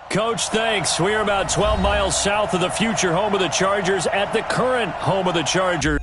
Coach, thanks. We're about 12 miles south of the future home of the Chargers at the current home of the Chargers.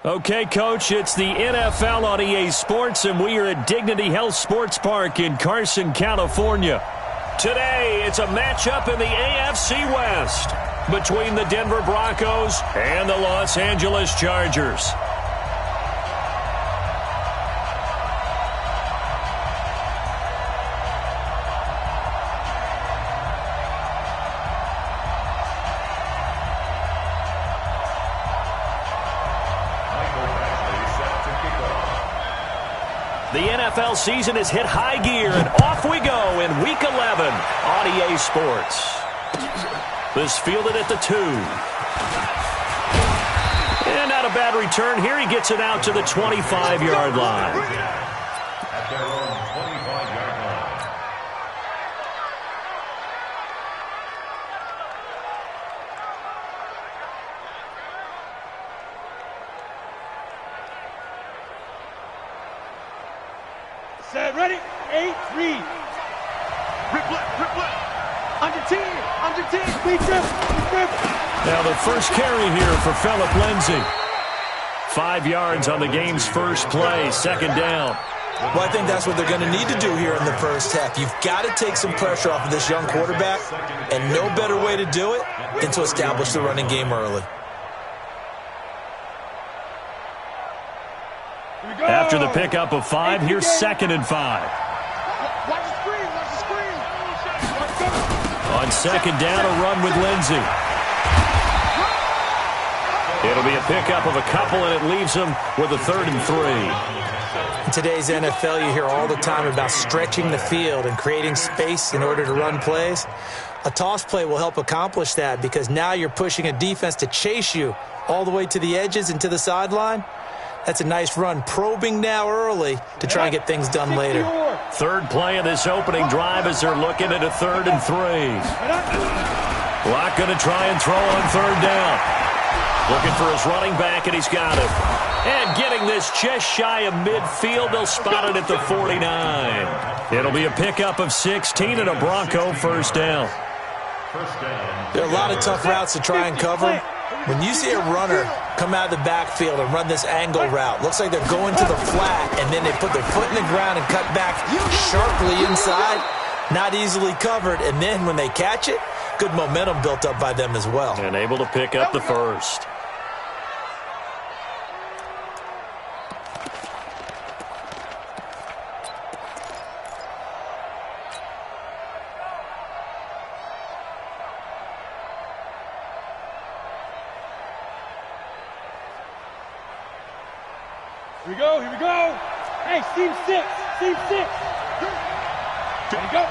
Okay, Coach, it's the NFL on EA Sports, and we are at Dignity Health Sports Park in Carson, California. Today, it's a matchup in the AFC West between the Denver Broncos and the Los Angeles Chargers. The NFL season has hit high gear, and off we go in Week 11 on EA Sports. This fielded at the 2. And not a bad return here. He gets it out to the 25-yard line. At their own 25-yard line. Set, ready, 8-3. Rip left. Under 10, we trip. Now the first carry here for Phillip Lindsay. 5 yards on the game's first play, second down. Well, I think that's what they're going to need to do here in the first half. You've got to take some pressure off of this young quarterback, and no better way to do it than to establish the running game early. After the pickup of 5, here's 2nd and 5. Watch the screen, watch the screen. On 2nd down, a run with Lindsey. It'll be a pickup of a couple, and it leaves him with a 3rd and 3. In today's NFL, you hear all the time about stretching the field and creating space in order to run plays. A toss play will help accomplish that because now you're pushing a defense to chase you all the way to the edges and to the sideline. That's a nice run, probing now early to try and get things done later. 3rd play of this opening drive as they're looking at a 3rd and 3. Locke going to try and throw on 3rd down. Looking for his running back, and he's got it. And getting this just shy of midfield, they'll spot it at the 49. It'll be a pickup of 16 and a Bronco 1st down. There are a lot of tough routes to try and cover. When you see a runner come out of the backfield and run this angle route, looks like they're going to the flat, and then they put their foot in the ground and cut back sharply inside. Not easily covered, and then when they catch it, good momentum built up by them as well. And able to pick up the 1st. Here we go. Hey, team 6. There you go.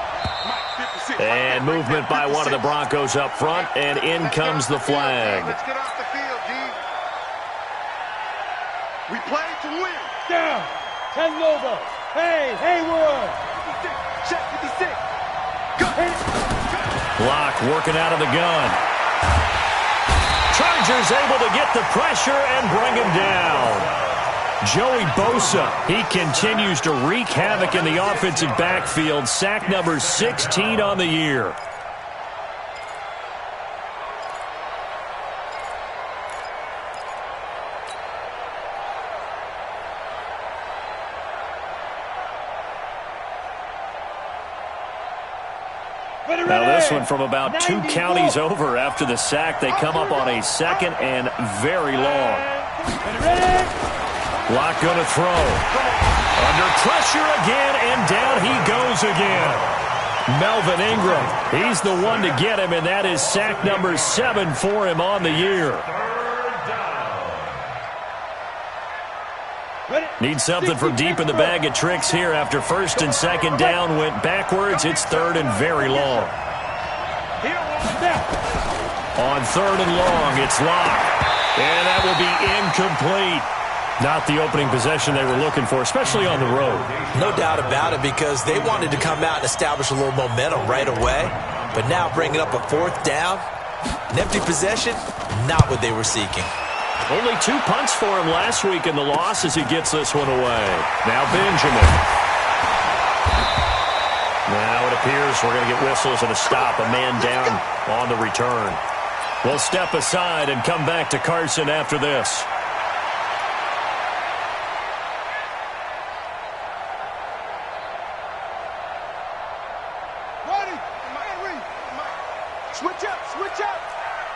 And movement by one of the Broncos up front, and in comes the flag. Let's get off the field, G. We play to win. Down. 10 Nova. Hey, Haywood. Check 56. Go. Locke working out of the gun. Chargers able to get the pressure and bring him down. Joey Bosa, he continues to wreak havoc in the offensive backfield. Sack number 16 on the year. Now this one from about 2 counties over after the sack. They come up on a 2nd and very long. Locke going to throw. Under pressure again, and down he goes again. Melvin Ingram, he's the one to get him, and that is sack number 7 for him on the year. Need something from deep in the bag of tricks here after 1st and 2nd down went backwards. It's 3rd and very long. On 3rd and long, it's Locke. And that will be incomplete. Not the opening possession they were looking for, especially on the road. No doubt about it, because they wanted to come out and establish a little momentum right away. But now bringing up a 4th down, an empty possession, not what they were seeking. Only 2 punts for him last week in the loss as he gets this one away. Now Benjamin. Now it appears we're going to get whistles and a stop. A man down on the return. We'll step aside and come back to Carson after this. Switch up.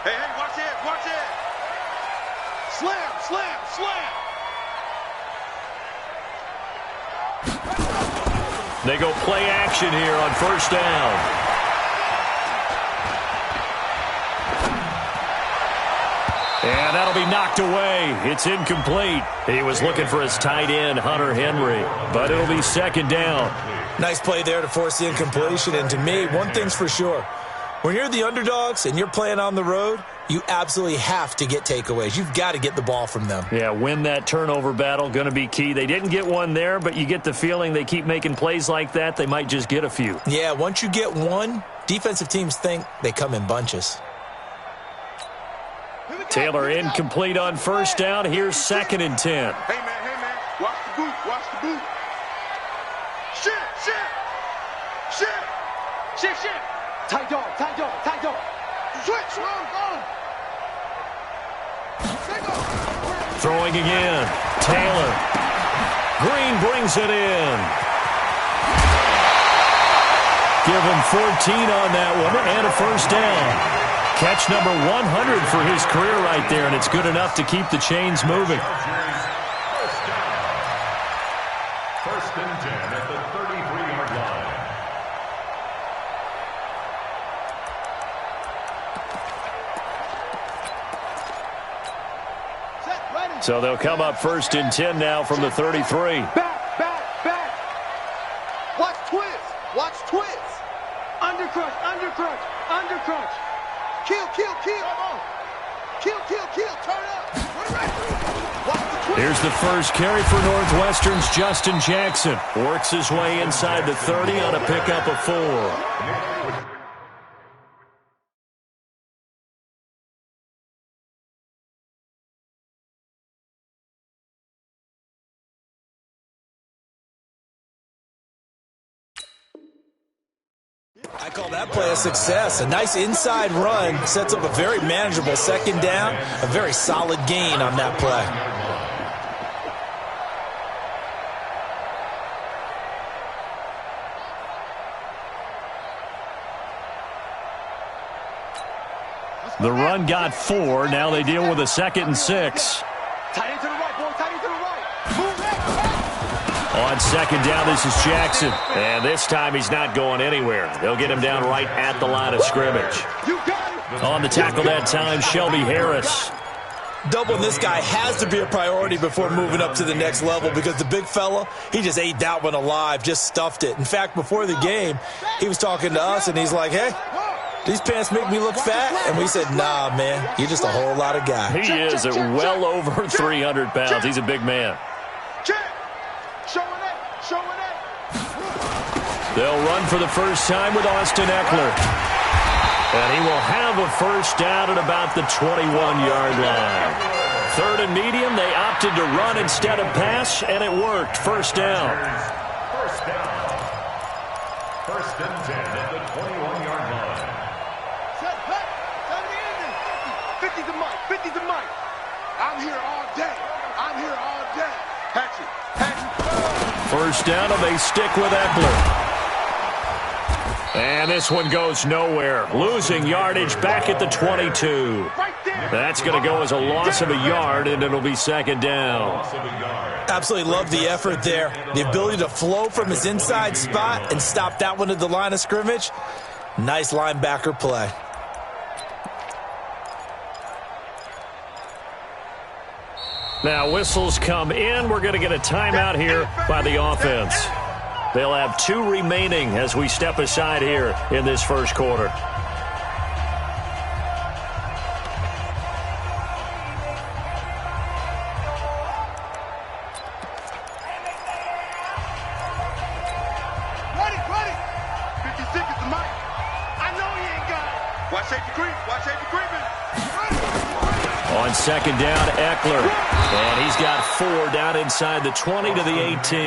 Hey, watch it. Slam. They go play action here on 1st down. And that'll be knocked away. It's incomplete. He was looking for his tight end, Hunter Henry, but it'll be 2nd down. Nice play there to force the incompletion, and to me, one thing's for sure. When you're the underdogs and you're playing on the road, you absolutely have to get takeaways. You've got to get the ball from them. Yeah, win that turnover battle, going to be key. They didn't get one there, but you get the feeling they keep making plays like that, they might just get a few. Yeah, once you get one, defensive teams think they come in bunches. Taylor incomplete on 1st down. Here's 2nd and 10. Hey, man. Watch the boot. Shit. Tight dog. Switch, go. Throwing again. Taylor. Green brings it in. Give him 14 on that one and a first down. Catch number 100 for his career right there, and it's good enough to keep the chains moving. First and 10 at the 33-yard line. So they'll come up first and 10 now from the 33. Back. Watch twist. Undercrunch. Kill. Turn up. Here's the first carry for Northwestern's Justin Jackson. Works his way inside the 30 on a pickup of 4. I call that play a success. A nice inside run sets up a very manageable second down. A very solid gain on that play. The run got 4. Now they deal with a 2nd and 6. Tight end to the right, boy. Tight end to the right. Move that. On second down, this is Jackson. And this time he's not going anywhere. They'll get him down right at the line of scrimmage. On the tackle that time, Shelby Harris. Doubling this guy has to be a priority before moving up to the next level because the big fella, he just ate that one alive, just stuffed it. In fact, before the game, he was talking to us, and he's like, hey, these pants make me look fat. And we said, nah, man, you're just a whole lot of guy. He is at well over 300 pounds. He's a big man. They'll run for the first time with Austin Eckler. And he will have a first down at about the 21-yard line. 3rd and medium, they opted to run instead of pass, and it worked. First down. First and 10 at the 21-yard line. 50 to Mike. I'm here all day. Hatchet. First down, and they stick with Eckler. And this one goes nowhere. Losing yardage back at the 22. That's going to go as a loss of a yard, and it'll be second down. Absolutely love the effort there. The ability to flow from his inside spot and stop that one at the line of scrimmage. Nice linebacker play. Now whistles come in. We're going to get a timeout here by the offense. They'll have 2 remaining as we step aside here in this first quarter. Ready. 56 is the mic. I know he ain't got it. Watch safety creeping. On second down, Eckler. And he's got 4 down inside the 20 to the 18.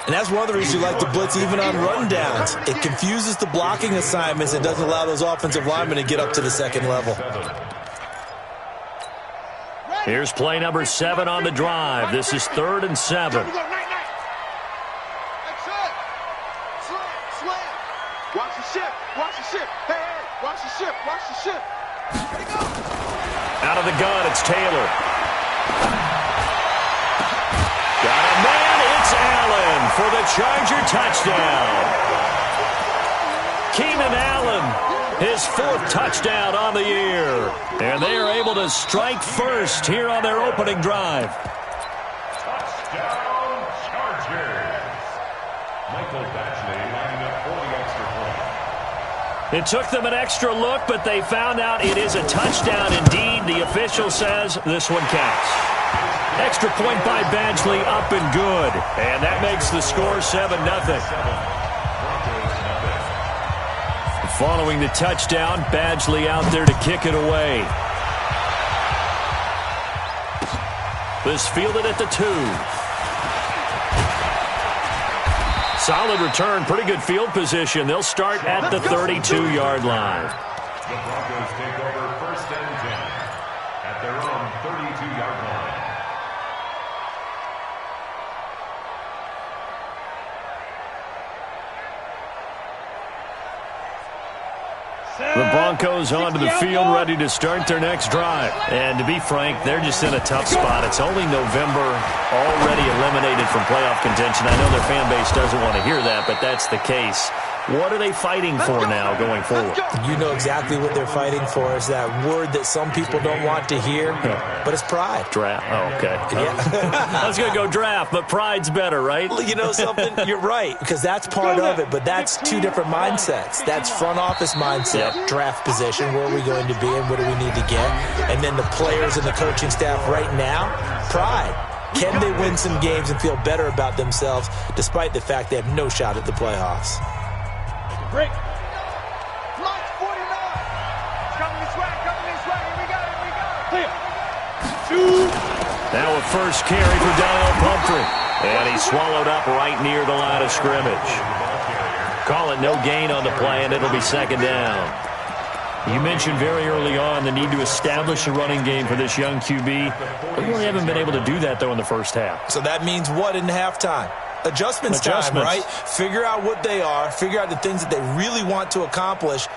And that's one of the reasons you like to blitz even on rundowns. It confuses the blocking assignments and doesn't allow those offensive linemen to get up to the second level. Here's play number 7 on the drive. This is 3rd and 7. Watch the ship. Hey, watch the ship. Out of the gun, it's Taylor. Got a man, it's Allen for the Charger touchdown. Keenan Allen, his 4th touchdown on the year. And they are able to strike first here on their opening drive. Touchdown, Chargers. Michael Batchley lining up for the extra point. It took them an extra look, but they found out it is a touchdown indeed. The official says this one counts. Extra point by Badgley, up and good. And that makes the score 7-0. Following the touchdown, Badgley out there to kick it away. This fielded at the 2. Solid return, pretty good field position. They'll start at the 32-yard line. The Broncos take over first and 10 at their own 32-yard line. The Broncos onto the field, ready to start their next drive. And to be frank, they're just in a tough spot. It's only November, already eliminated from playoff contention. I know their fan base doesn't want to hear that, but that's the case. What are they fighting for now going forward? You know exactly what they're fighting for. Is that word that some people don't want to hear, but it's pride. Draft. Oh, okay. Yeah. I was going to go draft, but pride's better, right? Well, you know something? You're right, because that's part of it, but that's two different mindsets. That's front office mindset, draft position, where are we going to be and what do we need to get? And then the players and the coaching staff right now, pride. Can they win some games and feel better about themselves despite the fact they have no shot at the playoffs? Break. Launch 49. Coming this way. Here we go. Clear. Shoot. Now a first carry for Donnell Pumphrey. And he's swallowed up right near the line of scrimmage. Call it no gain on the play, and it'll be second down. You mentioned very early on the need to establish a running game for this young QB. We really haven't been able to do that, though, in the first half. So that means what in halftime? Adjustments time, right? Figure out what they are, figure out the things that they really want to accomplish,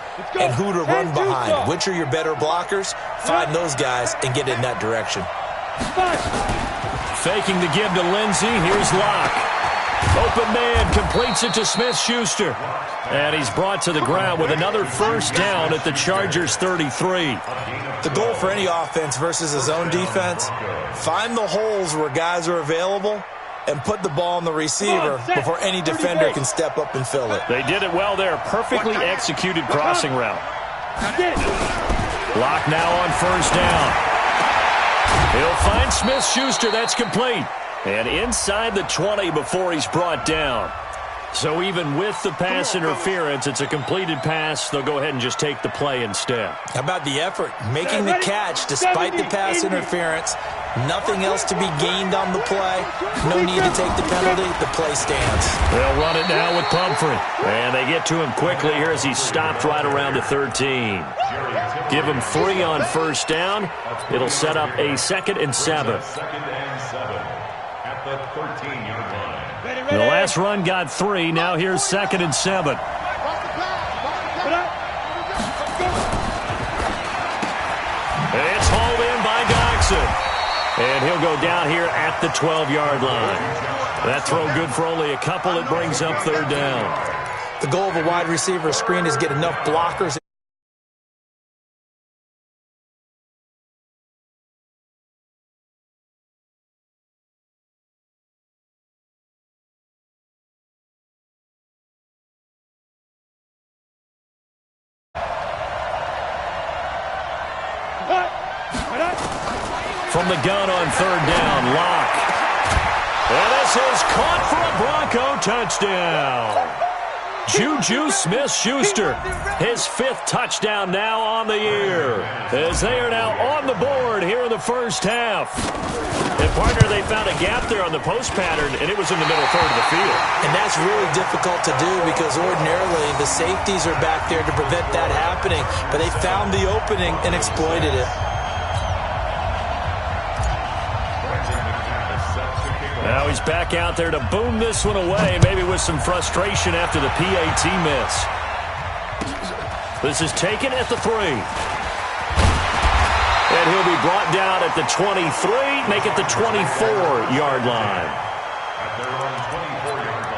and who to run behind. Which are your better blockers? Find those guys and get in that direction. Faking the give to Lindsey. Here's Locke. Open man, completes it to Smith-Schuster. And he's brought to the ground with another first down at the Chargers' 33. The goal for any offense versus a zone defense, find the holes where guys are available and put the ball on the receiver before any defender can step up and fill it. They did it well there. Perfectly executed crossing route. Locke now on first down. He'll find Smith-Schuster. That's complete. And inside the 20 before he's brought down. So even with the pass interference, it's a completed pass. They'll go ahead and just take the play instead. How about the effort? Making the catch despite the pass interference. Nothing else to be gained on the play. No need to take the penalty. The play stands. They'll run it now with Pumphrey. And they get to him quickly here as he stopped right around the 13. Give him 3 on first down. It'll set up a 2nd and 7. At the 13-yard line. The last run got 3. Now here's 2nd and 7. It's hauled in by Doxson. And he'll go down here at the 12-yard line. That throw good for only a couple. It brings up 3rd down. The goal of a wide receiver screen is get enough blockers. From the gun on 3rd down, Locke. And this is caught for a Bronco touchdown. Juju Smith-Schuster, his 5th touchdown now on the year, as they are now on the board here in the first half. And, partner, they found a gap there on the post pattern, and it was in the middle third of the field. And that's really difficult to do because ordinarily the safeties are back there to prevent that happening. But they found the opening and exploited it. Now he's back out there to boom this one away, maybe with some frustration after the PAT miss. This is taken at the 3. And he'll be brought down at the 23, make it the 24-yard line. At their own 24-yard line.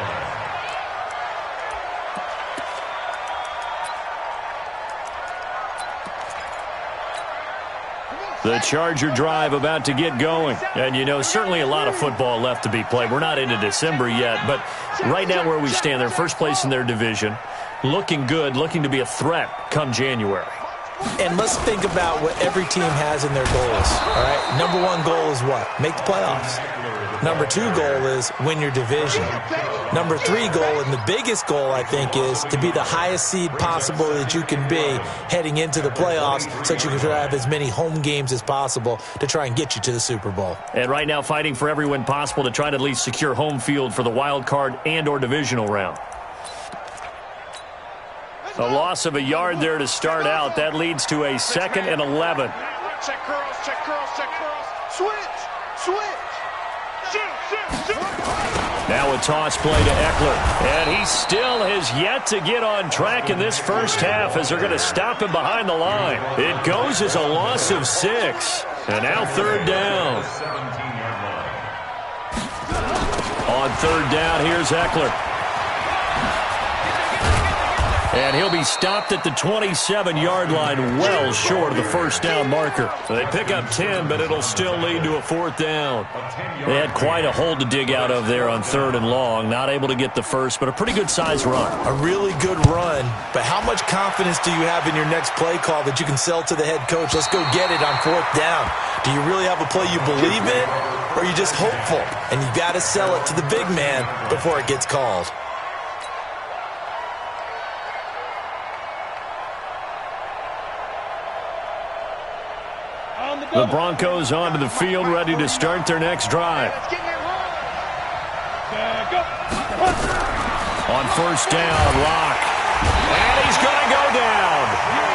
The Charger drive about to get going. And, you know, certainly a lot of football left to be played. We're not into December yet, but right now where we stand, they're first place in their division. Looking good, looking to be a threat come January. And let's think about what every team has in their goals, all right? Number 1 goal is what? Make the playoffs. Number 2 goal is win your division. Number 3 goal, and the biggest goal, I think, is to be the highest seed possible that you can be heading into the playoffs so that you can have as many home games as possible to try and get you to the Super Bowl. And right now fighting for every win possible to try to at least secure home field for the wild card and or divisional round. A loss of a yard there to start out. That leads to a 2nd and 11. Check curls, check curls, check curls. Switch, switch. Shoot, shoot, shoot. Now a toss play to Eckler. And he still has yet to get on track in this first half as they're going to stop him behind the line. It goes as a loss of 6. And now third down. On third down, here's Eckler. And he'll be stopped at the 27-yard line, well short of the first down marker. They pick up 10, but it'll still lead to a fourth down. They had quite a hole to dig out of there on third and long. Not able to get the first, but a pretty good-sized run. A really good run, but how much confidence do you have in your next play call that you can sell to the head coach? Let's go get it on fourth down. Do you really have a play you believe in, or are you just hopeful? And you got to sell it to the big man before it gets called. The Broncos onto the field, ready to start their next drive. On first down, Locke. And he's going to go down.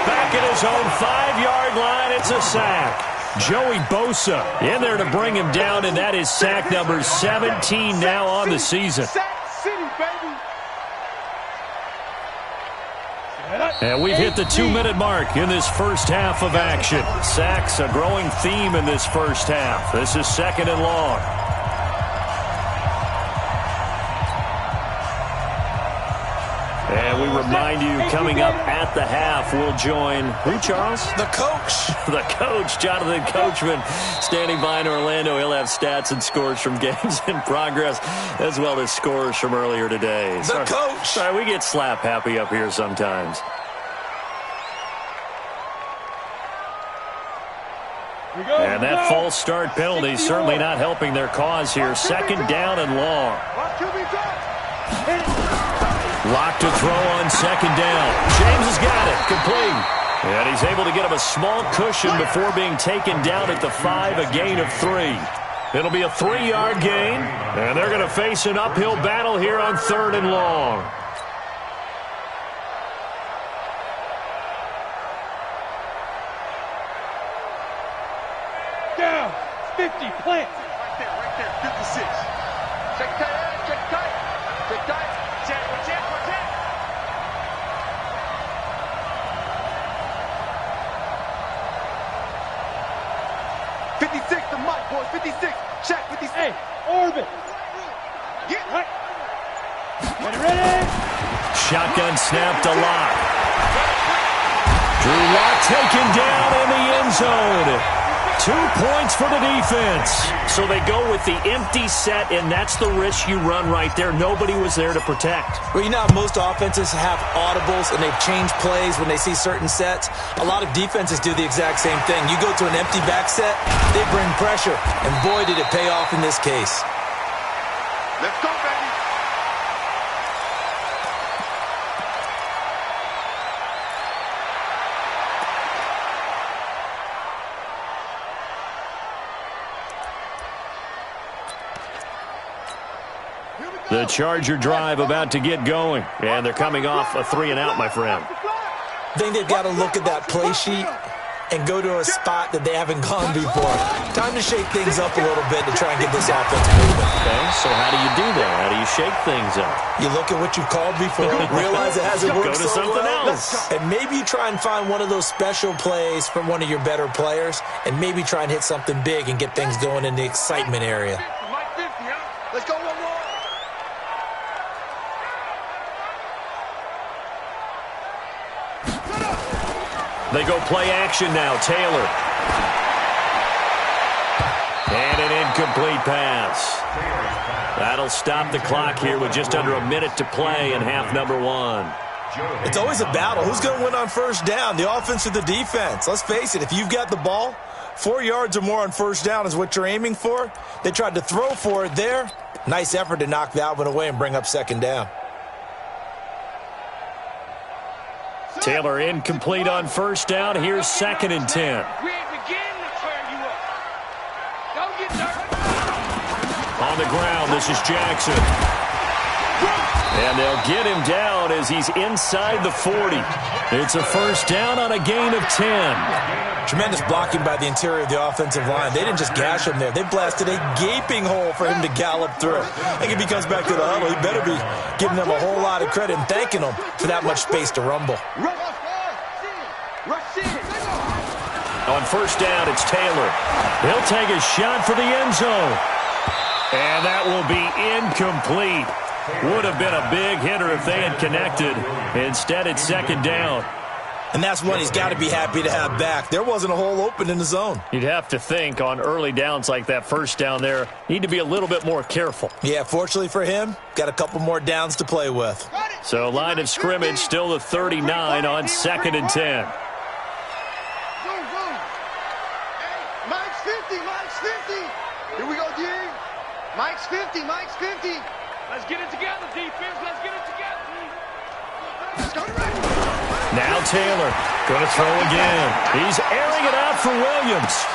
Back at his own 5-yard line, it's a sack. Joey Bosa in there to bring him down, and that is sack number 17 now on the season. And we've hit the 2-minute mark in this first half of action. Sacks, a growing theme in this first half. This is second and long. And we remind you, coming up at the half, we'll join, who, Charles? The coach. The coach, Jonathan Coachman, standing by in Orlando. He'll have stats and scores from games in progress, as well as scores from earlier today. The coach. Sorry, we get slap happy up here sometimes. And that false start penalty certainly not helping their cause here. Second down and long. Locked to throw on second down. James has got it. Complete. And he's able to get him a small cushion before being taken down at the 5, a gain of 3. It'll be a 3-yard gain, and they're going to face an uphill battle here on third and long. Down. 50. Plant. Right there. 56. Check tight. Check tight. Check tight. Check. 56, the mic, boys. 56. Check. 56. Hey, orbit. Get right. Ready. Shotgun snap to Locke. Drew Lock taken down in the end zone. 2 points for the defense. So they go with the empty set, and that's the risk you run right there. Nobody was there to protect. Well, you know how most offenses have audibles and they've changed plays when they see certain sets? A lot of defenses do the exact same thing. You go to an empty back set, they bring pressure, and boy, did it pay off in this case. Let's go, baby. The Charger drive about to get going, and they're coming off a 3-and-out, my friend. I think they've got to look at that play sheet and go to a spot that they haven't gone before. Time to shake things up a little bit to try and get this offense moving. Okay, so how do you do that? How do you shake things up? You look at what you've called before, realize it hasn't worked Go to something else. and maybe you try and find one of those special plays from one of your better players, and maybe try and hit something big and get things going in the excitement area. Mike 50, huh? Let's go one more. They go play action now. Taylor. And an incomplete pass. That'll stop the clock here with just under a minute to play in half number 1. It's always a battle. Who's going to win on first down, the offense or the defense? Let's face it, if you've got the ball, 4 yards or more on first down is what you're aiming for. They tried to throw for it there. Nice effort to knock that one away and bring up second down. Taylor incomplete on first down. Here's 2nd and 10. We ain't beginning to tear you up. Don't get nervous. On the ground, this is Jackson. And they'll get him down as he's inside the 40. It's a first down on a gain of 10. Tremendous blocking by the interior of the offensive line. They didn't just gash him there. They blasted a gaping hole for him to gallop through. I think if he comes back to the huddle, he better be giving them a whole lot of credit and thanking them for that much space to rumble. On first down, it's Taylor. He'll take a shot for the end zone. And that will be incomplete. Would have been a big hitter if they had connected. Instead, it's second down. And that's one he's got to be happy to have back. There wasn't a hole open in the zone. You'd have to think on early downs like that first down there, need to be a little bit more careful. Yeah, fortunately for him, got a couple more downs to play with. So line of scrimmage still the 39 on 2nd and 10. Mike's 50, Mike's 50. Here we go, D. Mike's 50, Mike's 50. Let's get it together, defense. Let's get it together. Let's go to right. Now Taylor going to throw again. He's airing it out for Williams.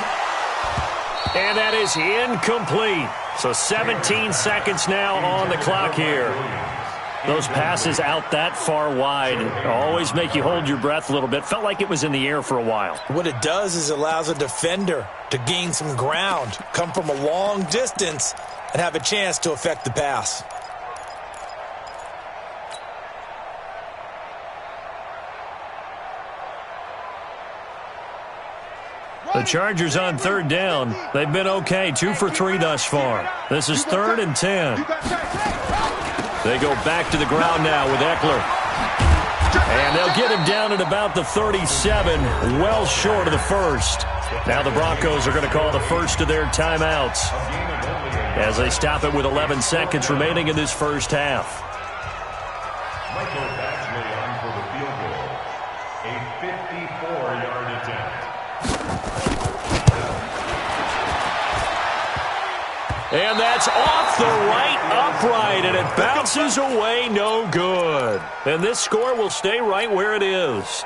And that is incomplete. So 17 seconds now on the clock here. Those passes out that far wide always make you hold your breath a little bit. Felt like it was in the air for a while. What it does is it allows a defender to gain some ground, come from a long distance, and have a chance to affect the pass. The Chargers on third down. They've been okay, 2 for 3 thus far. This is 3rd and 10. They go back to the ground now with Eckler. And they'll get him down at about the 37, well short of the first. Now the Broncos are going to call the first of their timeouts as they stop it with 11 seconds remaining in this first half. Michael Batchley on for the field goal. A 54-yard attempt. And that's off the right upright, and it bounces away no good. And this score will stay right where it is.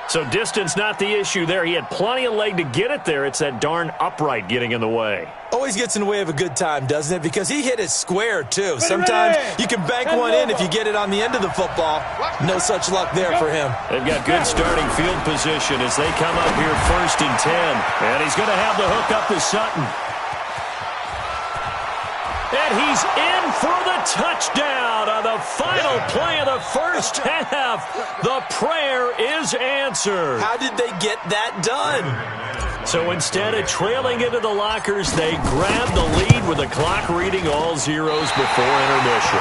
So distance not the issue there. He had plenty of leg to get it there. It's that darn upright getting in the way. Always gets in the way of a good time, doesn't it? Because he hit it square, too. Sometimes you can bank one in if you get it on the end of the football. No such luck there for him. They've got good starting field position as they come up here 1st and 10. And he's going to have the hook up to Sutton. And he's in for the touchdown on the final play of the first half. The prayer is answered. How did they get that done? So instead of trailing into the lockers, they grab the lead with the clock reading all zeros before intermission.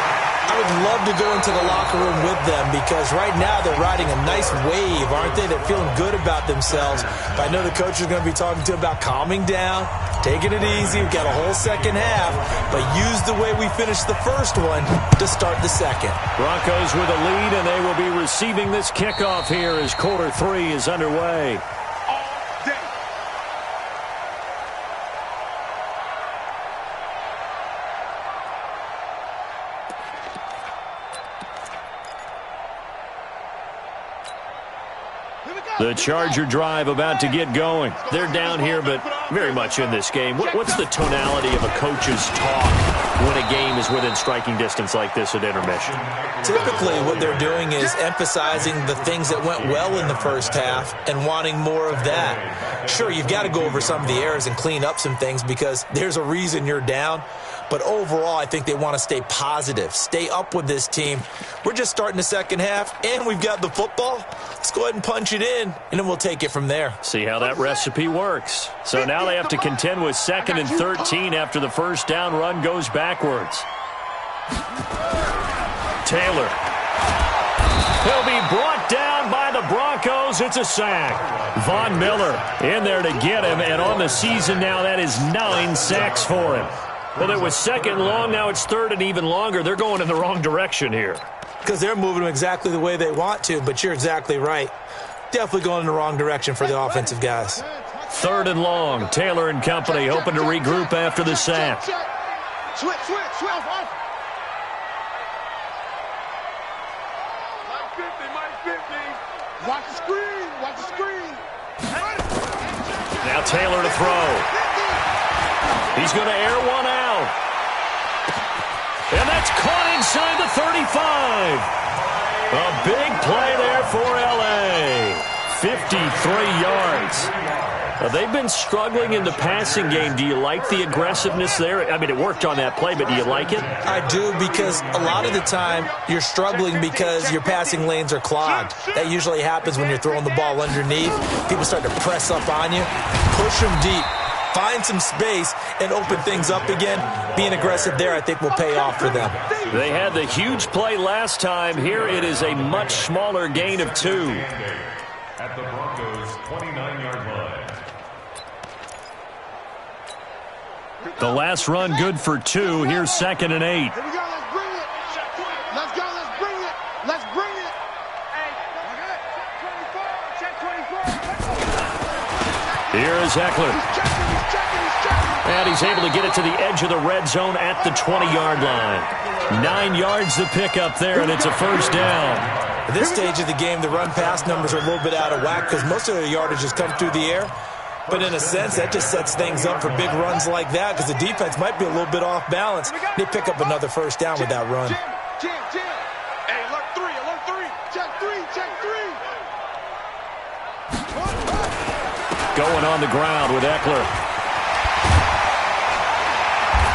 I would love to go into the locker room with them because right now they're riding a nice wave, aren't they? They're feeling good about themselves. But I know the coach is going to be talking to them about calming down, taking it easy. We've got a whole second half, but use the way we finished the first one to start the second. Broncos with a lead, and they will be receiving this kickoff here as quarter 3 is underway. The Charger drive about to get going. They're down here, but very much in this game. What's the tonality of a coach's talk when a game is within striking distance like this at intermission? Typically, what they're doing is emphasizing the things that went well in the first half and wanting more of that. Sure, you've got to go over some of the errors and clean up some things because there's a reason you're down. But overall, I think they want to stay positive, stay up with this team. We're just starting the second half, and we've got the football. Let's go ahead and punch it in, and then we'll take it from there. See how that recipe works. So now they have to contend with 2nd and 13 after the first down run goes backwards. Taylor. He'll be brought down by the Broncos. It's a sack. Von Miller in there to get him, and on the season now, that is 9 sacks for him. Well, it was 2nd long. Now it's 3rd and even longer. They're going in the wrong direction here. Because they're moving them exactly the way they want to, but you're exactly right. Definitely going in the wrong direction for the offensive guys. 3rd and long. Taylor and company hoping to regroup after the sack. Switch. Mike 50. Watch the screen. Now Taylor to throw. He's going to air one out. And that's caught inside the 35. A big play there for L.A. 53 yards. They've been struggling in the passing game. Do you like the aggressiveness there? I mean, it worked on that play, but do you like it? I do, because a lot of the time you're struggling because your passing lanes are clogged. That usually happens when you're throwing the ball underneath. People start to press up on you, push them deep, find some space, and open things up again. Being aggressive there, I think, will pay off for them. They had the huge play last time. Here it is a much smaller gain of 2. At the Broncos' 29-yard line. The last run good for 2. Here's 2nd and 8. Here we go. Let's bring it. Let's go. Let's bring it. Let's bring it. Here is Eckler. He's checking. And he's able to get it to the edge of the red zone at the 20-yard line. 9 yards to pick up there, and it's a first down. At this stage of the game, the run-pass numbers are a little bit out of whack because most of their yardage has come through the air. But in a sense, that just sets things up for big runs like that because the defense might be a little bit off balance. They pick up another first down with that run. Jim. Hey, alert 3. Check 3. Going on the ground with Eckler.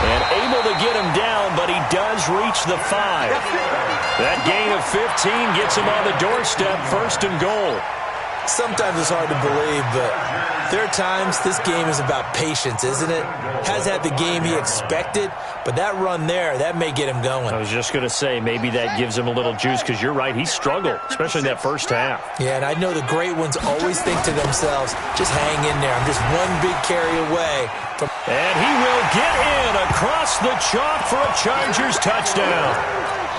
And able to get him down, but he does reach the 5. That gain of 15 gets him on the doorstep, 1st and goal. Sometimes it's hard to believe, but there are times this game is about patience, isn't it? Has had the game he expected, but that run there, that may get him going. I was just going to say, maybe that gives him a little juice, because you're right, he struggled, especially in that first half. Yeah, and I know the great ones always think to themselves, just hang in there. I'm just one big carry away from... And he will get in across the chalk for a Chargers touchdown.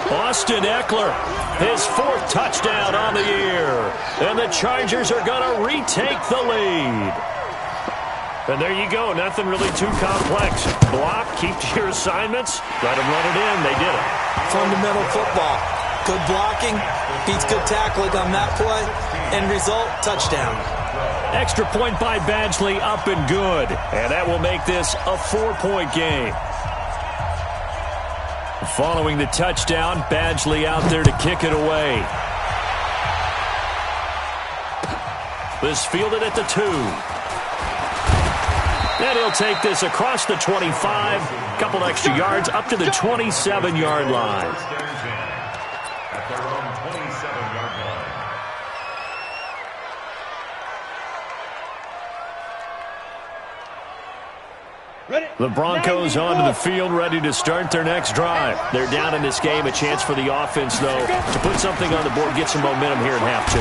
Austin Eckler, his 4th touchdown on the year. And the Chargers are going to retake the lead. And there you go. Nothing really too complex. Block, keep to your assignments, let them run it in. They did it. Fundamental football. Good blocking, beats good tackling on that play. End result, touchdown. Extra point by Badgley, up and good. And that will make this a 4-point game. Following the touchdown, Badgley out there to kick it away. This fielded at the 2. And he'll take this across the 25. Couple extra yards up to the 27-yard line. At their own 27-yard line. The Broncos onto the field, ready to start their next drive. They're down in this game. A chance for the offense, though, to put something on the board, get some momentum here at half 2.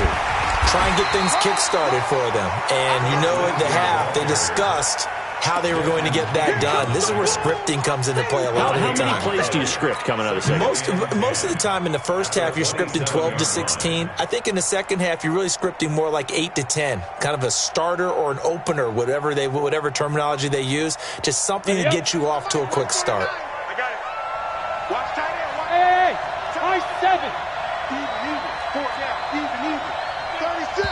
Try and get things kick-started for them. And you know at the half, they discussed how they were going to get that done. This is where scripting comes into play a lot of the time. How many plays do you script coming out of the second? Most of the time in the first half, you're scripting 12 to 16. I think in the second half, you're really scripting more like 8 to 10. Kind of a starter or an opener, whatever terminology they use. Just something to get you off to a quick start. I got it. Watch tight end. Hey, nice 7. Even. 36.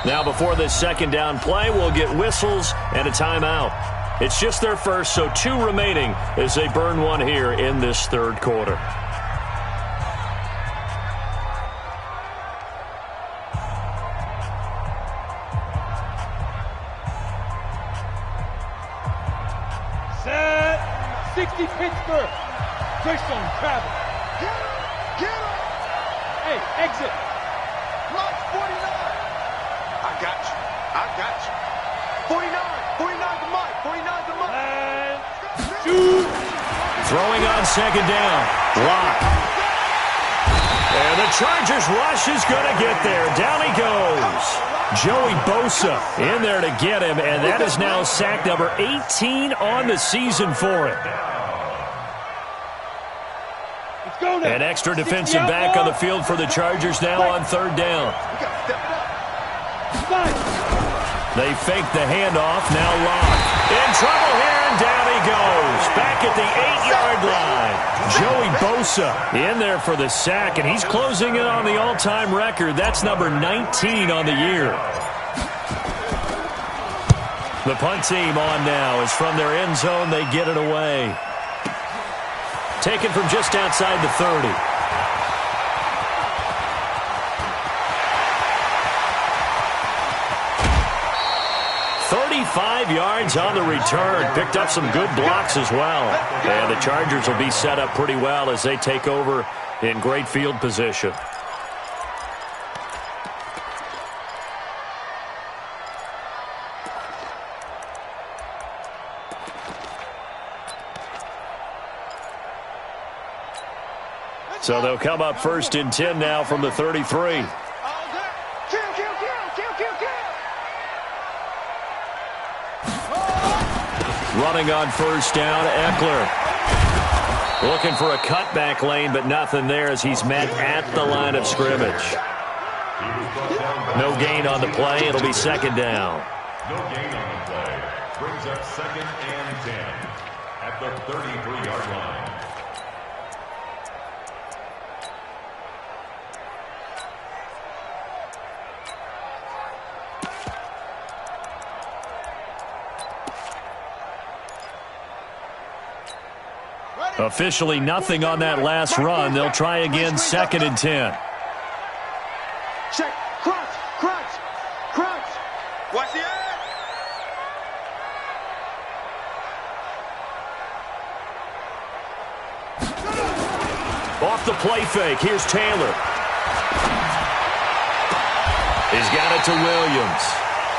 Now before this second down play, we'll get whistles and a timeout. It's just their first, so 2 remaining as they burn one here in this third quarter. Set. 60 Pittsburgh. Push on travel. Get him. Hey, exit. Mark 49. I got you. 49 to Mike. 49 to Mike. And shoot. Throwing on second down. Block. And the Chargers rush is going to get there. Down he goes. Joey Bosa in there to get him, and that is now sack number 18 on the season for him. Let's go now. An extra defensive back on the field for the Chargers now on third down. We got to step it up. They fake the handoff, now Locke. In trouble here, and down he goes. Back at the 8-yard line. Joey Bosa in there for the sack, and he's closing in on the all-time record. That's number 19 on the year. The punt team on now is from their end zone. They get it away. Taken from just outside the 30. 25 yards on the return. Picked up some good blocks as well. And the Chargers will be set up pretty well as they take over in great field position. So they'll come up 1st and 10 now from the 33. Running on 1st down, Eckler. Looking for a cutback lane, but nothing there as he's met at the line of scrimmage. No gain on the play. It'll be 2nd down. No gain on the play. Brings up 2nd and 10 at the 33-yard line. Officially nothing on that last run. They'll try again 2nd and 10. Check. Crunch. Watch the air. Off the play fake. Here's Taylor. He's got it to Williams.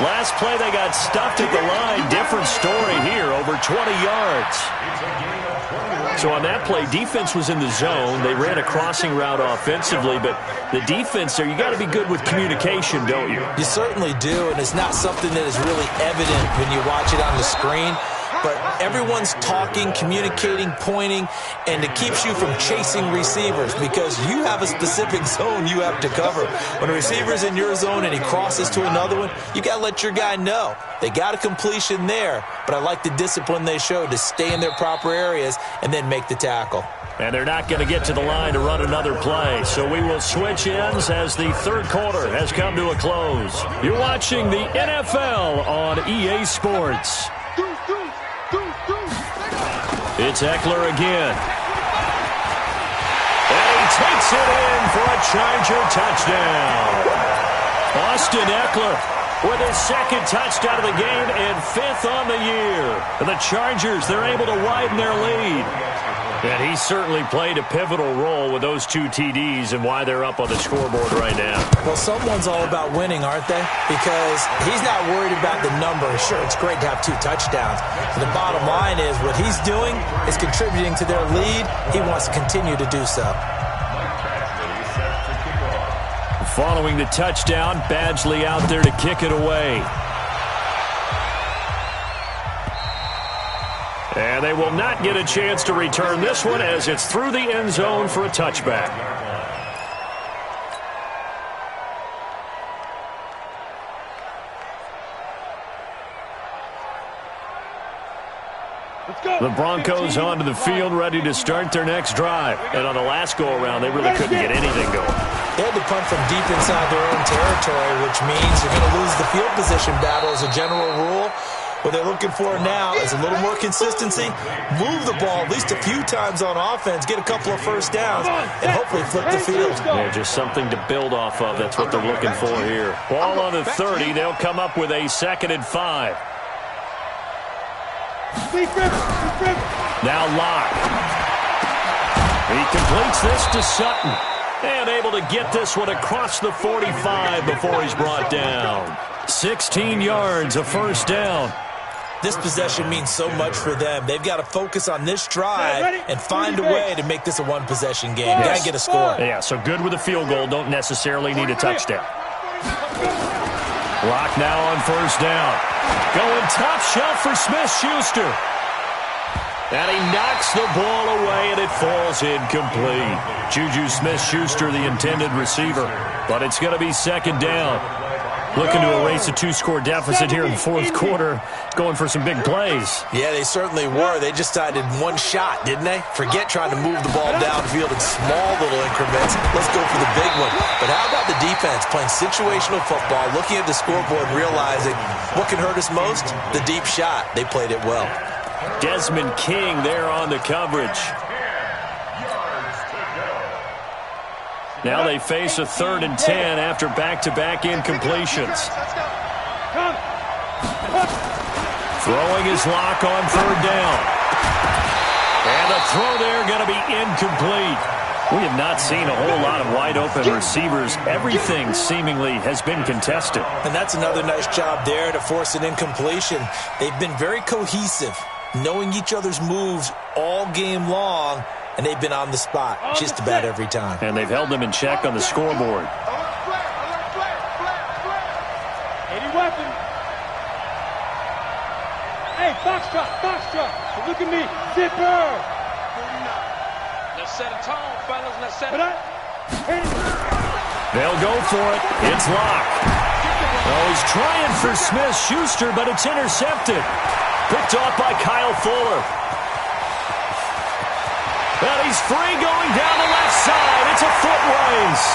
Last play they got stuffed at the line. Different story here. Over 20 yards. So on that play, defense was in the zone. They ran a crossing route offensively, but the defense there, you got to be good with communication, don't you? You certainly do, and it's not something that is really evident when you watch it on the screen. But everyone's talking, communicating, pointing, and it keeps you from chasing receivers because you have a specific zone you have to cover. When a receiver's in your zone and he crosses to another one, you got to let your guy know. They got a completion there, but I like the discipline they showed to stay in their proper areas and then make the tackle. And they're not going to get to the line to run another play. So we will switch ends as the 3rd quarter has come to a close. You're watching the NFL on EA Sports. It's Eckler again. And he takes it in for a Charger touchdown. Austin Eckler with his 2nd touchdown of the game and 5th on the year. And the Chargers, they're able to widen their lead. And he certainly played a pivotal role with those 2 TDs and why they're up on the scoreboard right now. Well, someone's all about winning, aren't they? Because he's not worried about the number. Sure, it's great to have 2 touchdowns. But the bottom line is what he's doing is contributing to their lead. He wants to continue to do so. Following the touchdown, Badgley out there to kick it away. And they will not get a chance to return this one as it's through the end zone for a touchback. The Broncos onto the field ready to start their next drive. And on the last go-around, they really couldn't get anything going. They had to punt from deep inside their own territory, which means you're going to lose the field position battle as a general rule. What they're looking for now is a little more consistency, move the ball at least a few times on offense, get a couple of 1st downs, and hopefully flip the field. Yeah, just something to build off of. That's what they're looking for here. Ball on the 30. They'll come up with a 2nd and 5. Now Locke. He completes this to Sutton. And able to get this one across the 45 before he's brought down. 16 yards, a 1st down. This possession means so much for them. They've got to focus on this drive and find a way to make this a 1-possession game. Got to get a score. Yeah, so good with a field goal. Don't necessarily need a touchdown. Locke now on 1st down. Going top shelf for Smith-Schuster. And he knocks the ball away, and it falls incomplete. Juju Smith-Schuster, the intended receiver. But it's going to be 2nd down. Looking to erase a 2-score deficit here in the 4th quarter. Going for some big plays. Yeah, they certainly were. They just decided one shot, didn't they? Forget trying to move the ball downfield in small little increments. Let's go for the big one. But how about the defense playing situational football, looking at the scoreboard, realizing what can hurt us most? The deep shot. They played it well. Desmond King there on the coverage. Now they face a 3rd and 10 after back-to-back incompletions. Throwing his lock on 3rd down. And the throw there going to be incomplete. We have not seen a whole lot of wide-open receivers. Everything seemingly has been contested. And that's another nice job there to force an incompletion. They've been very cohesive, knowing each other's moves all game long, and they've been on the spot just about every time. And they've held them in check on the scoreboard. Any weapon. Hey, box truck. Look at me, zipper. Let's set a tone, fellas. Let's set it. They'll go for it. It's Locke. Oh, he's trying for Smith-Schuster, but it's intercepted. Picked off by Kyle Fuller. And he's free going down the left side. It's a foot race.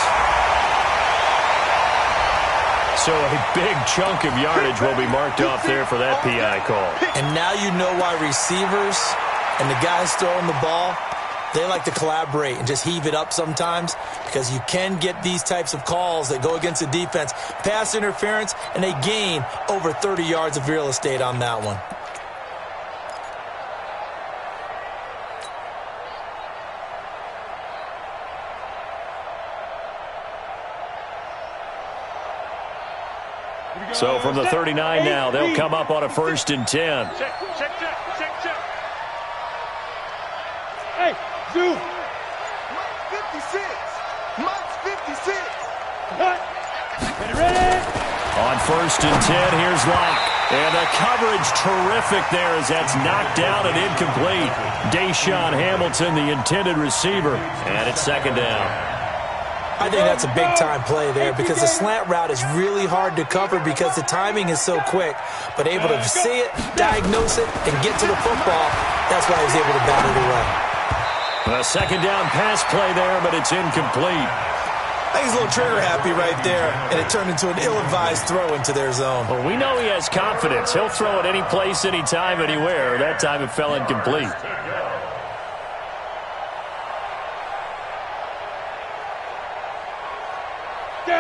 So a big chunk of yardage will be marked off there for that PI call. And now you know why receivers and the guys throwing the ball, they like to collaborate and just heave it up sometimes, because you can get these types of calls that go against the defense. Pass interference, and they gain over 30 yards of real estate on that one. So from the 39 now, they'll come up on a 1st and 10. Check. Hey, Zoo. Mike's 56. Ready? On 1st and 10, here's Locke. And the coverage terrific there as that's knocked down and incomplete. Deshaun Hamilton, the intended receiver. And it's 2nd down. I think that's a big-time play there, because the slant route is really hard to cover because the timing is so quick. But able to see it, diagnose it, and get to the football, that's why he was able to bat it away. A 2nd down pass play there, but it's incomplete. I think he's a little trigger-happy right there, and it turned into an ill-advised throw into their zone. Well, we know he has confidence. He'll throw it any place, anytime, anywhere. That time it fell incomplete.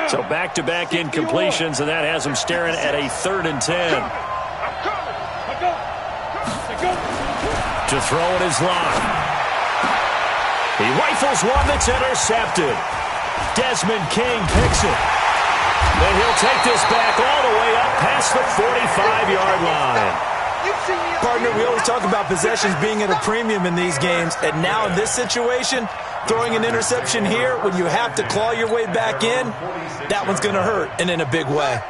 So back-to-back incompletions, and that has him staring at a 3rd and 10. To throw it is Locke. He rifles one that's intercepted. Desmond King picks it. Then he'll take this back all the way up past the 45-yard line. Partner, we always talk about possessions being at a premium in these games, and now in this situation, throwing an interception here when you have to claw your way back in, that one's going to hurt, and in a big way.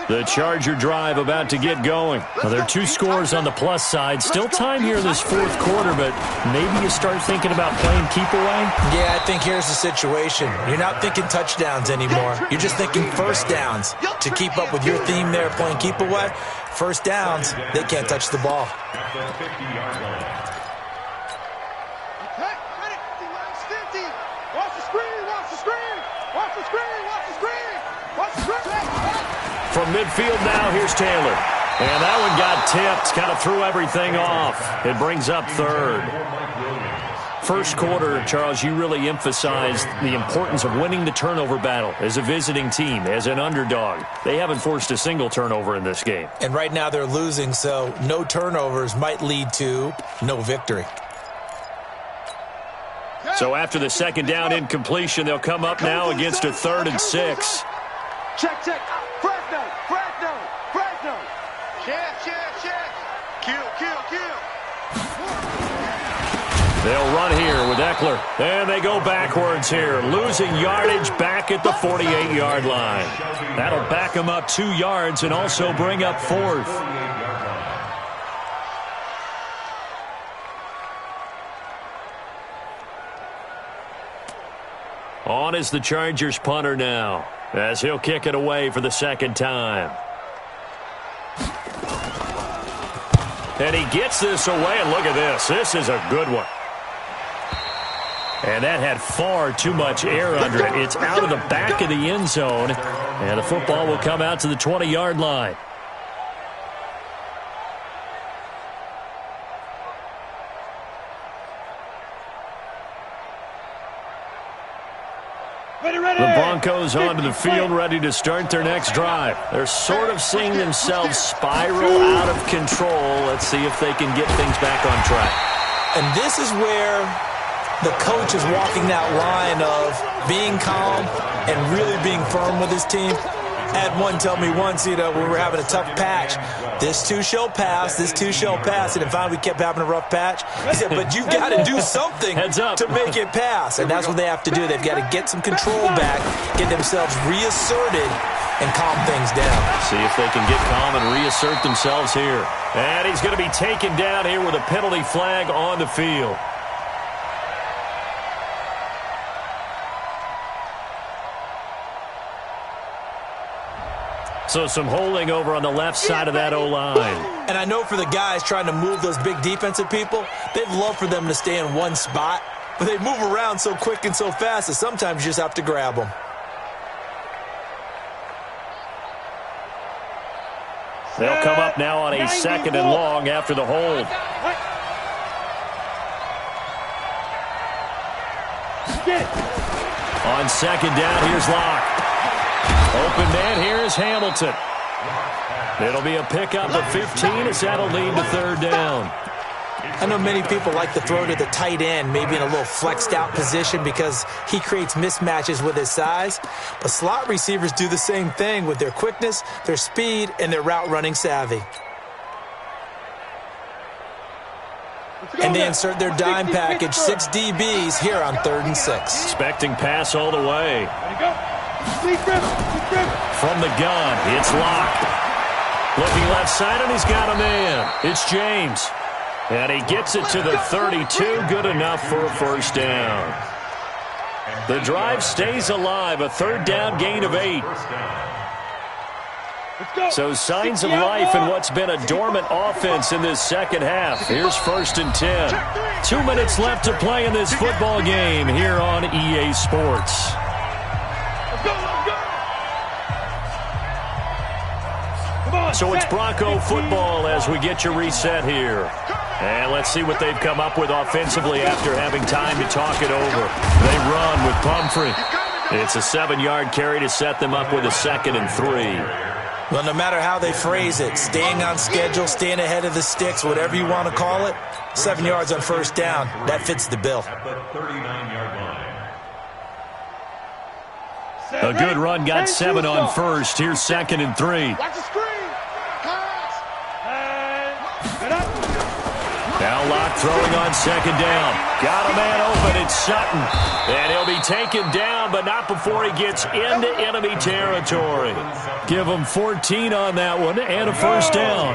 The Charger drive about to get going. Well, there are 2 scores on the plus side. Still time here in this 4th quarter, but maybe you start thinking about playing keep away? Yeah, I think here's the situation. You're not thinking touchdowns anymore. You're just thinking first downs. To keep up with your theme there, playing keep away, first downs, they can't touch the ball. From midfield now, here's Taylor. And that one got tipped, kind of threw everything off. It brings up 3rd. 1st quarter, Charles, you really emphasized the importance of winning the turnover battle as a visiting team, as an underdog. They haven't forced a single turnover in this game. And right now they're losing, so no turnovers might lead to no victory. So after the 2nd down incompletion, they'll come up now against a 3rd and 6. Check. Fresno. Check. Kill. They'll run here with Eckler. And they go backwards here, losing yardage back at the 48-yard line. That'll back them up 2 yards and also bring up 4th. On is the Chargers punter now, as he'll kick it away for the 2nd time. And he gets this away, and look at this. This is a good one. And that had far too much air under it. It's out of the back of the end zone, and the football will come out to the 20-yard line. The Broncos onto the field, ready to start their next drive. They're sort of seeing themselves spiral out of control. Let's see if they can get things back on track. And this is where the coach is walking that line of being calm and really being firm with his team. I had one tell me once, when we were having a tough patch, this too shall pass, this too shall pass. And finally we kept having a rough patch. He said, but you've got to do something to make it pass. And that's what they have to do. They've got to get some control back, get themselves reasserted, and calm things down. See if they can get calm and reassert themselves here. And he's going to be taken down here with a penalty flag on the field. So some holding over on the left side of that O-line. And I know for the guys trying to move those big defensive people, they'd love for them to stay in one spot. But they move around so quick and so fast that sometimes you just have to grab them. They'll come up now on a second and long after the hold. On second down, here's Locke. Open man here is Hamilton. It'll be a pickup of 15 as that'll lead to third down. I know many people like to throw to the tight end, maybe in a little flexed out position because he creates mismatches with his size. But slot receivers do the same thing with their quickness, their speed, and their route running savvy. And they insert their dime package, 6 DBs here on 3rd and 6. Expecting pass all the way. From the gun, it's Locke. Looking left side, and he's got a man. It's James. And he gets it to the 32. Good enough for a first down. The drive stays alive. A third down gain of 8. So signs of life in what's been a dormant offense in this second half. Here's 1st and 10. 2 minutes left to play in this football game here on EA Sports. So it's Bronco football as we get your reset here. And let's see what they've come up with offensively after having time to talk it over. They run with Pumphrey. It's a 7-yard carry to set them up with a 2nd and 3. Well, no matter how they phrase it, staying on schedule, staying ahead of the sticks, whatever you want to call it, 7 yards on first down, that fits the bill. At the 39-yard line. A good run got 7 on first. Here's 2nd and 3. Watch the screen. Now Locke throwing on 2nd down. Got a man open. It's Sutton. And he'll be taken down, but not before he gets into enemy territory. Give him 14 on that one and a first down.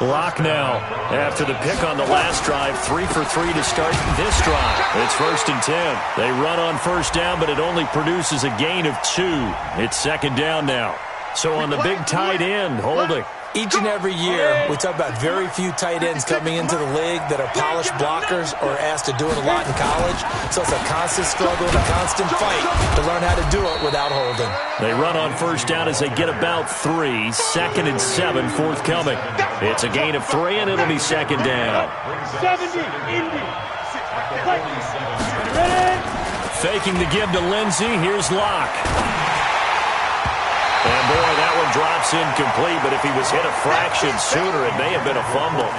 Locke now, after the pick on the last drive, 3 for 3 to start this drive. It's 1st and 10. They run on first down, but it only produces a gain of 2. It's 2nd down now. So on the big tight end, holding. Each and every year, we talk about very few tight ends coming into the league that are polished blockers or asked to do it a lot in college. So it's a constant struggle and a constant fight to learn how to do it without holding. They run on first down as they get about 3. 2nd and 7 forthcoming. It's a gain of 3, and it'll be 2nd down. 70, Indy. Faking the give to Lindsey. Here's Locke. And, boy, that one drops incomplete, but if he was hit a fraction sooner, it may have been a fumble.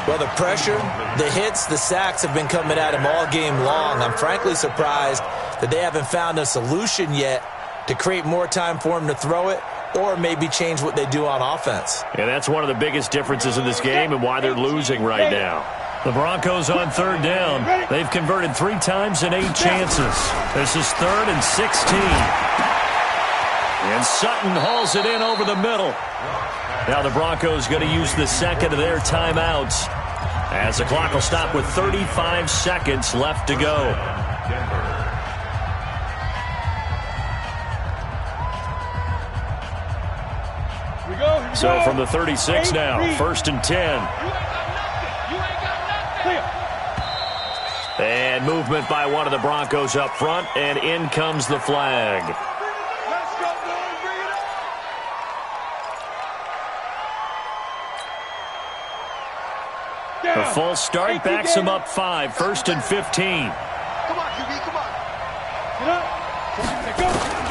Well, the pressure, the hits, the sacks have been coming at him all game long. I'm frankly surprised that they haven't found a solution yet to create more time for him to throw it or maybe change what they do on offense. And that's one of the biggest differences in this game and why they're losing right now. The Broncos on 3rd down. They've converted 3 times in 8 chances. This is 3rd and 16. And Sutton hauls it in over the middle. Now the Broncos going to use the 2nd of their timeouts as the clock will stop with 35 seconds left to go. So from the 36 now, 1st and 10. And movement by one of the Broncos up front, and in comes the flag. A false start backs him up 5, 1st and 15. Come on, QB, come on. Get up. Go.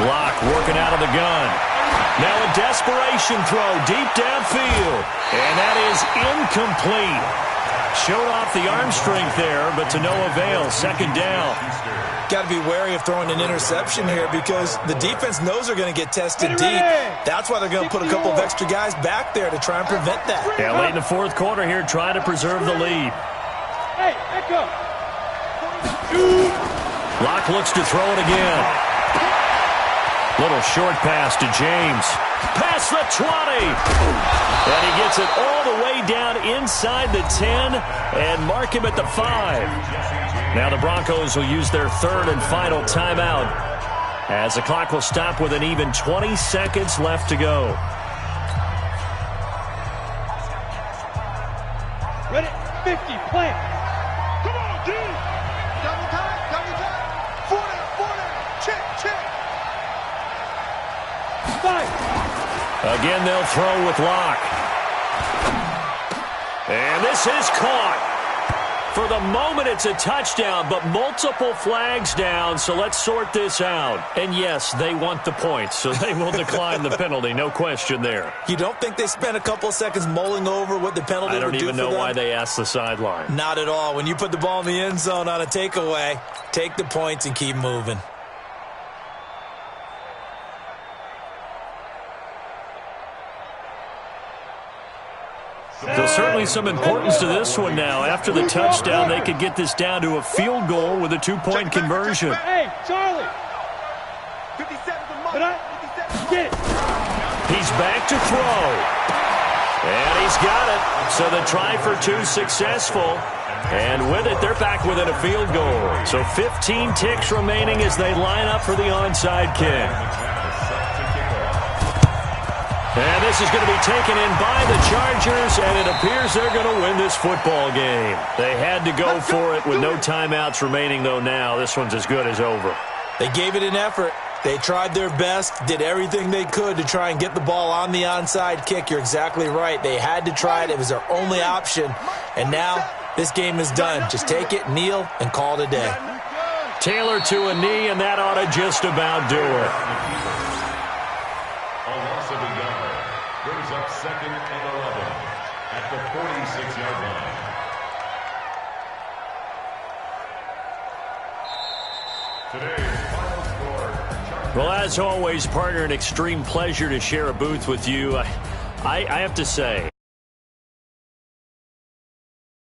Locke working out of the gun. Now a desperation throw deep downfield. And that is incomplete. Showed off the arm strength there, but to no avail. Second down. Got to be wary of throwing an interception here because the defense knows they're going to get tested deep. That's why they're going to put a couple of extra guys back there to try and prevent that. Yeah, late in the fourth quarter here, trying to preserve the lead. Hey, echo. Locke looks to throw it again. Little short pass to James. Past the 20. And he gets it all the way down inside the 10 and mark him at the 5. Now the Broncos will use their third and final timeout as the clock will stop with an even 20 seconds left to go. Ready? 50, plant. Come on, dude. Double time, double time. 4 down. Check. 5. Again, they'll throw with Locke. And this is caught. For the moment, it's a touchdown, but multiple flags down, so let's sort this out. And yes, they want the points, so they will decline the penalty, no question there. You don't think they spent a couple of seconds mulling over what the penalty would do for them? I don't even know why they asked the sideline. Not at all. When you put the ball in the end zone on a takeaway, take the points and keep moving. So certainly some importance to this one now. After the touchdown, they could get this down to a field goal with a two-point conversion. Hey, Charlie. 57 for money. Get it. He's back to throw. And he's got it. So the try for two successful. And with it, they're back within a field goal. So 15 ticks remaining as they line up for the onside kick. And this is going to be taken in by the Chargers, and it appears they're going to win this football game. They had to go for it with no timeouts remaining, though now. This one's as good as over. They gave it an effort. They tried their best, did everything they could to try and get the ball on the onside kick. You're exactly right. They had to try it. It was their only option. And now this game is done. Just take it, kneel, and call it a day. Taylor to a knee, and that ought to just about do it. Brings up 2nd and 11 at the 46-yard line. Today's final score. Well, as always, partner, an extreme pleasure to share a booth with you. I have to say,